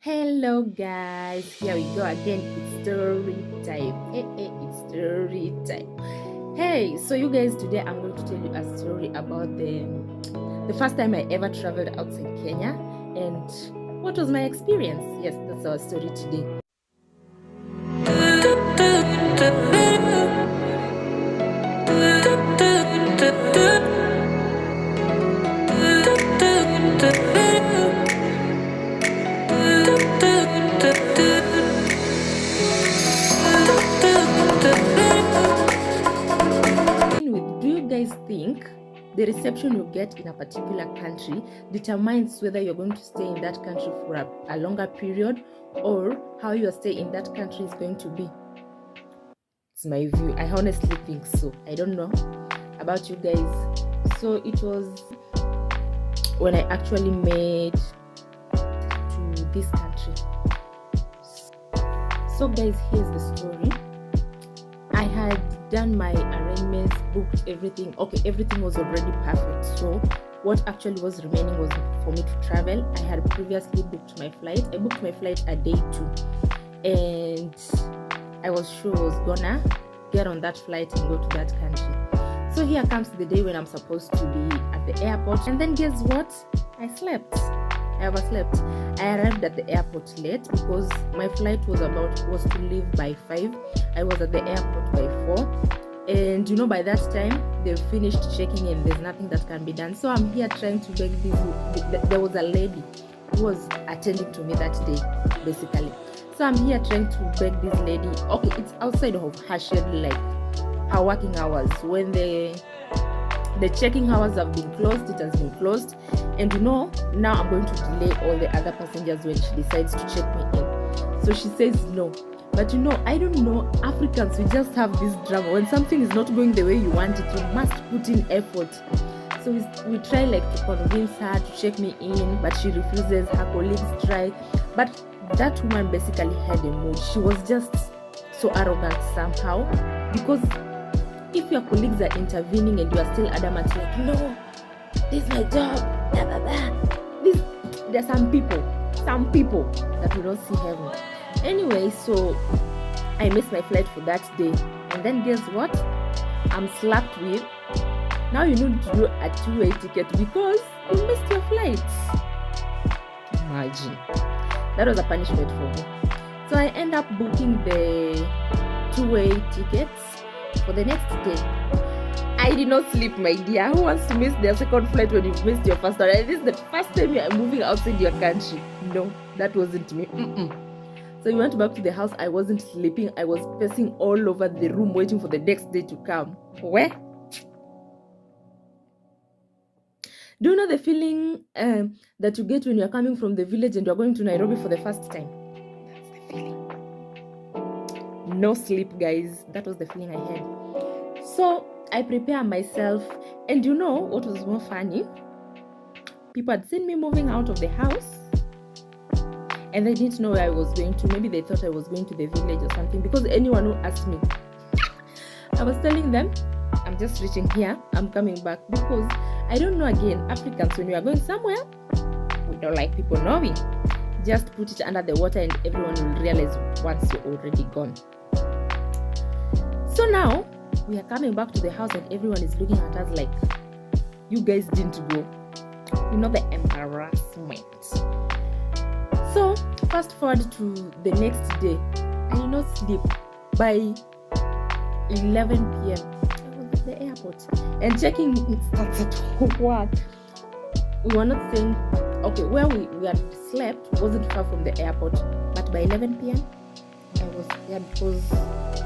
Hello, guys. Here we go again. It's story time. It's story time. Hey, so you guys, today I'm going to tell you a story about the first time I ever traveled outside Kenya and what was my experience. Yes, that's our story today. Do you guys think the reception you get in a particular country determines whether you're going to stay in that country for a longer period or how your stay in that country is going to be? It's my view. I honestly think so. I don't know about you guys. So it was when I actually made to this country. So guys, here's the story. I had done my arrangements, booked everything. Okay, everything was already perfect. So what actually was remaining was for me to travel. I had previously booked my flight. I booked my flight a day too, and I was sure I was gonna get on that flight and go to that country. So here comes the day when I'm supposed to be at the airport, and then guess what? I slept. I overslept. I arrived at the airport late because my flight was to leave by 5. I was at the airport by 4. And by that time they've finished checking in. There's nothing that can be done. So I'm here trying to beg this. There was a lady who was attending to me that day, basically. So I'm here trying to beg this lady. Okay, it's outside of her schedule, like her working hours. When the checking hours have been closed, it has been closed. And now I'm going to delay all the other passengers when she decides to check me in. So she says no. But I don't know, Africans, we just have this drama. When something is not going the way you want it, you must put in effort. So we try to convince her to check me in, but she refuses. Her colleagues try. But that woman basically had a mood. She was just so arrogant somehow, because if your colleagues are intervening and you are still adamant, like, no, this is my job, blah, blah, blah. There are some people that will not see heaven. Anyway, so I missed my flight for that day. And then guess what? I'm slapped with, now you need to do a 2-way ticket because you missed your flight. Imagine. That was a punishment for me. So I end up booking the 2-way tickets for the next day. I did not sleep, my dear. Who wants to miss their second flight when you've missed your first one? This is the first time you are moving outside your country. No, that wasn't me. So we went back to the house. I wasn't sleeping. I was pacing all over the room waiting for the next day to come. Where? Do you know the feeling that you get when you're coming from the village and you're going to Nairobi for the first time? That's the feeling. No sleep, guys. That was the feeling I had. So I prepare myself, and what was more funny? People had seen me moving out of the house, and they didn't know where I was going to. Maybe they thought I was going to the village or something, because anyone who asked me, I was telling them, I'm just reaching here, I'm coming back, because I don't know, again, Africans, when we are going somewhere, we don't like people knowing. Just put it under the water and everyone will realize once you're already gone. So now we are coming back to the house and everyone is looking at us like, you guys didn't go. The embarrassment. So fast forward to the next day. I did not sleep. By 11 p.m. I was at the airport and checking starts at 1. We were not saying, okay, where we had slept wasn't far from the airport, but by 11 p.m. I was there because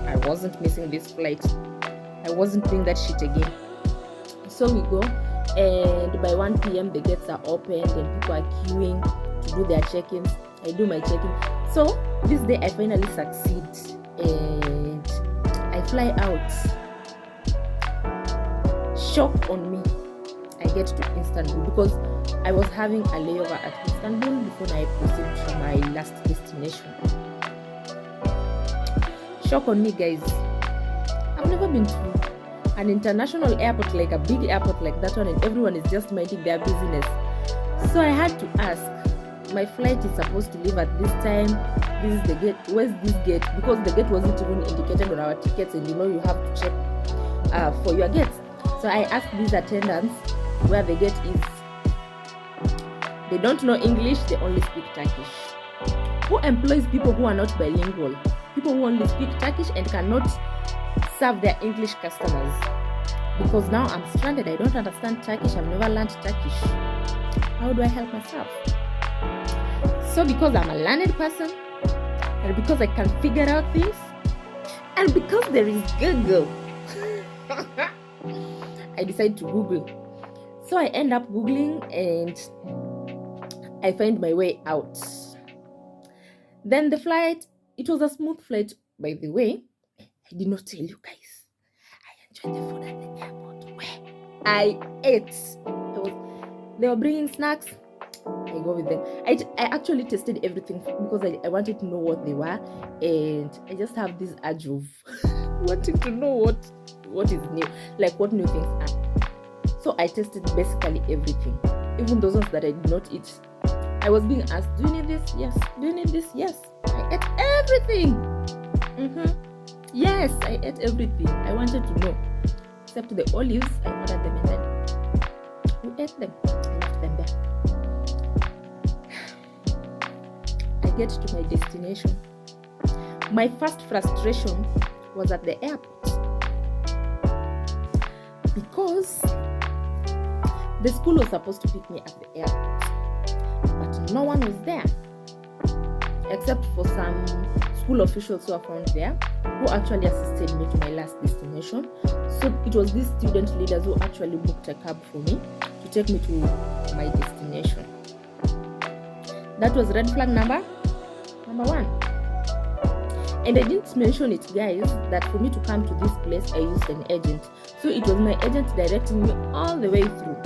I wasn't missing this flight. I wasn't doing that shit again. So we go, and by 1 p.m. the gates are opened and people are queuing to do their check-ins. I do my check-in. So this day I finally succeed and I fly out. Shock on me. I get to Istanbul because I was having a layover at Istanbul before I proceed to my last destination. Shock on me, guys. I've never been to an international airport, like a big airport like that one, and everyone is just minding their business. So I had to ask, my flight is supposed to leave at this time. This is the gate. Where's this gate? Because the gate wasn't even indicated on our tickets, and you have to check for your gates. So I asked these attendants where the gate is. They don't know English, they only speak Turkish. Who employs people who are not bilingual? People who only speak Turkish and cannot serve their English customers. Because now I'm stranded, I don't understand Turkish, I've never learned Turkish. How do I help myself? So because I'm a learned person, and because I can figure out things, and because there is Google, I decided to Google. So I end up Googling and I find my way out. Then the flight, it was a smooth flight, by the way. I did not tell you guys. I enjoyed the food at the airport. Where I ate. They were bringing snacks. I go with them. I actually tested everything because I wanted to know what they were, and I just have this urge of wanting to know what is new, like what new things are. So I tested basically everything, even those ones that I did not eat. I was being asked, do you need this? Yes. Do you need this? Yes. I ate everything. Yes, I ate everything. I wanted to know, except the olives. I ordered them and then who ate them? I left them there. I get to my destination. My first frustration was at the airport because the school was supposed to pick me at the airport, but no one was there except for some school officials who are found there, who actually assisted me to my last destination. So it was these student leaders who actually booked a cab for me to take me to my destination. That was red flag number 1. And I didn't mention it, guys, that for me to come to this place, I used an agent. So it was my agent directing me all the way through.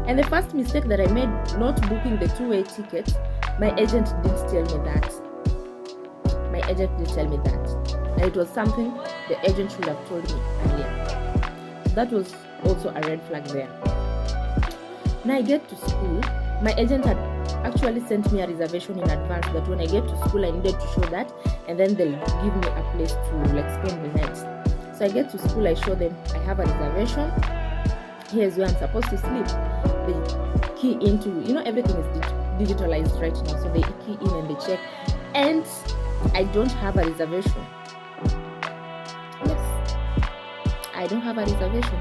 And the first mistake that I made, not booking the two-way ticket, my agent didn't tell me that. And it was something the agent should have told me earlier. That was also a red flag there. Now I get to school, my agent had actually sent me a reservation in advance that when I get to school I needed to show that, and then they'll give me a place to spend the night. So I get to school, I show them I have a reservation. Here's where I'm supposed to sleep. They key into, everything is digitalized right now, so they key in and they check, and I don't have a reservation. Yes, I don't have a reservation.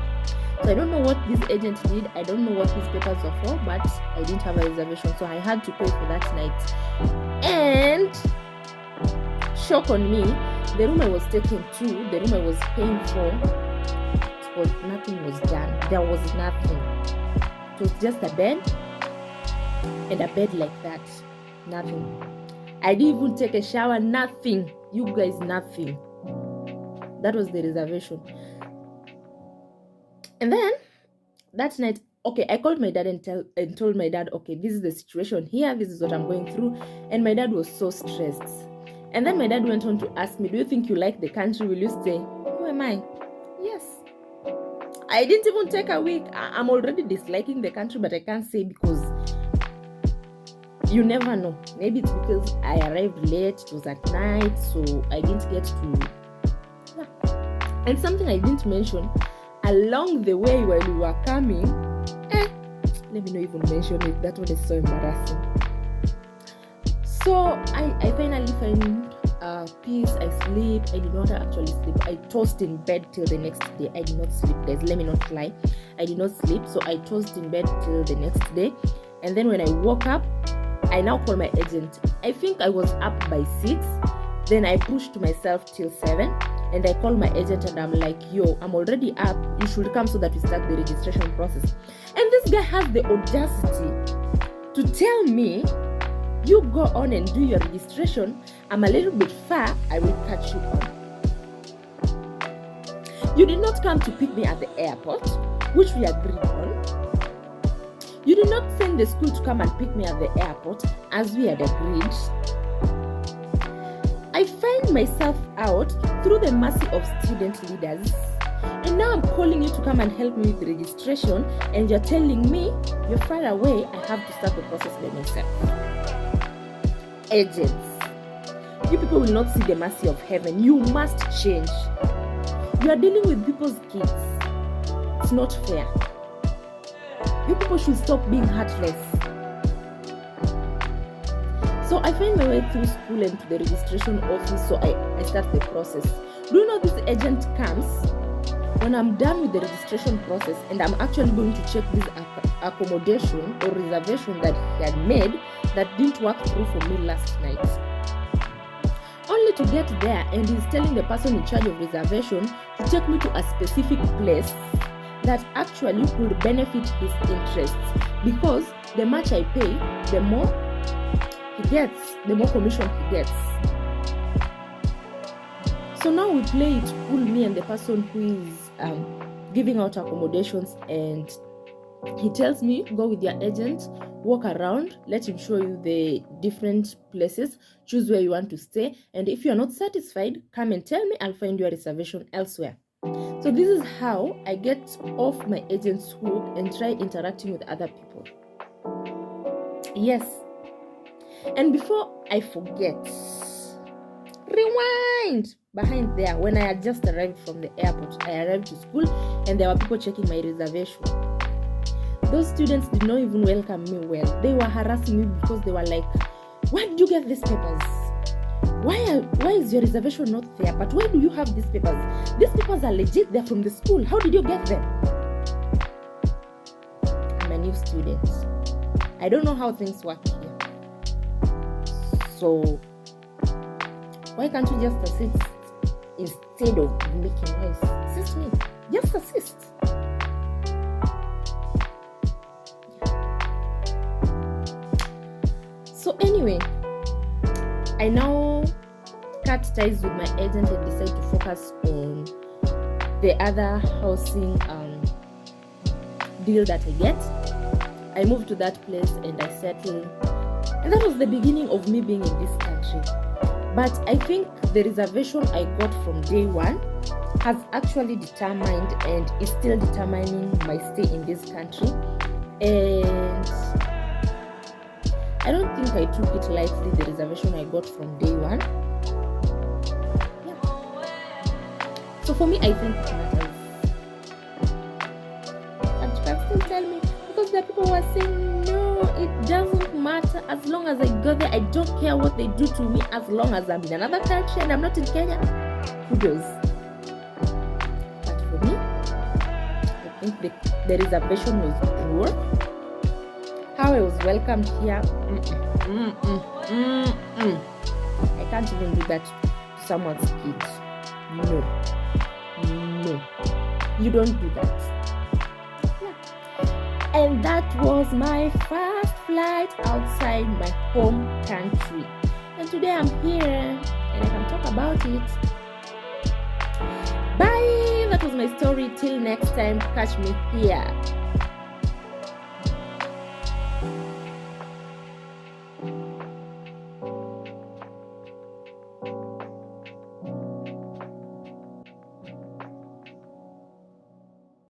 So I don't know what this agent did. I don't know what these papers were for, but I didn't have a reservation, so I had to pay for that night. And shock on me, the room I was taken to, the room I was paying for, nothing was done. There was nothing. It was just a bed and a bed like that. Nothing. I didn't even take a shower. Nothing. You guys, nothing. That was the reservation. And then that night, okay, I called my dad and told my dad, okay, this is the situation here. This is what I'm going through. And my dad was so stressed. And then my dad went on to ask me, do you think you like the country? Will you stay? Who am I? Yes. I didn't even take a week. I'm already disliking the country, but I can't say because you never know. Maybe it's because I arrived late. It was at night, so I didn't get to. Yeah. And something I didn't mention, along the way while we were coming, let me not even mention it. That one is so embarrassing. So I finally find peace. I sleep. I did not actually sleep. I tossed in bed till the next day. I did not sleep, guys. Let me not lie. I did not sleep. So I tossed in bed till the next day. And then when I woke up, I now call my agent. I think I was up by 6. Then I pushed myself till 7. And I call my agent and I'm like, yo, I'm already up. You should come so that we start the registration process. And this guy has the audacity to tell me, you go on and do your registration. I'm a little bit far. I will catch you on. You did not come to pick me at the airport, which we agreed on. You did not send the school to come and pick me at the airport, as we had agreed. I find myself out through the mercy of student leaders. And now I'm calling you to come and help me with the registration, and you're telling me you're far away. I have to start the process by myself. agents, you people will not see the mercy of heaven. You must change. You are dealing with people's kids. It's not fair. You people should stop being heartless. So I find my way through school and to the registration office, so I start the process. Do you know this agent comes when I'm done with the registration process and I'm actually going to check this accommodation or reservation that he had made that didn't work through for me last night. Only to get there and he's telling the person in charge of reservation to take me to a specific place that actually would benefit his interests, because the much I pay, the more he gets, the more commission he gets. So now we play it cool, me and the person who is giving out accommodations, and he tells me, go with your agent, walk around, let him show you the different places, choose where you want to stay, and if you are not satisfied, come and tell me, I'll find you a reservation elsewhere. So this is how I get off my agent's hook and try interacting with other people. Yes. And before I forget, rewind behind there. When I had just arrived from the airport, I arrived to school and there were people checking my reservation. Those students did not even welcome me well. They were harassing me because they were like, where did you get these papers? Why is your reservation not there? But why do you have these papers? These papers are legit. They're from the school. How did you get them? I'm a new student. I don't know how things work here. So why can't you just assist instead of making noise? Assist me. Just assist. So anyway, I now cut ties with my agent and decide to focus on the other housing deal that I get. I moved to that place and I settled. And that was the beginning of me being in this country. But I think the reservation I got from day one has actually determined and is still determining my stay in this country. And I don't think I took it lightly, the reservation I got from day one. Yeah. So for me, I think it matters. And you can still tell me, because there are people who are saying, no, it doesn't matter as long as I go there. I don't care what they do to me as long as I'm in another country and I'm not in Kenya. Kudos. But for me, I think the reservation was poor. How I was welcomed here, I can't even do that to someone's kid. No, you don't do that. Yeah. And that was my first flight outside my home country. And today I'm here and I can talk about it. Bye! That was my story. Till next time, catch me here.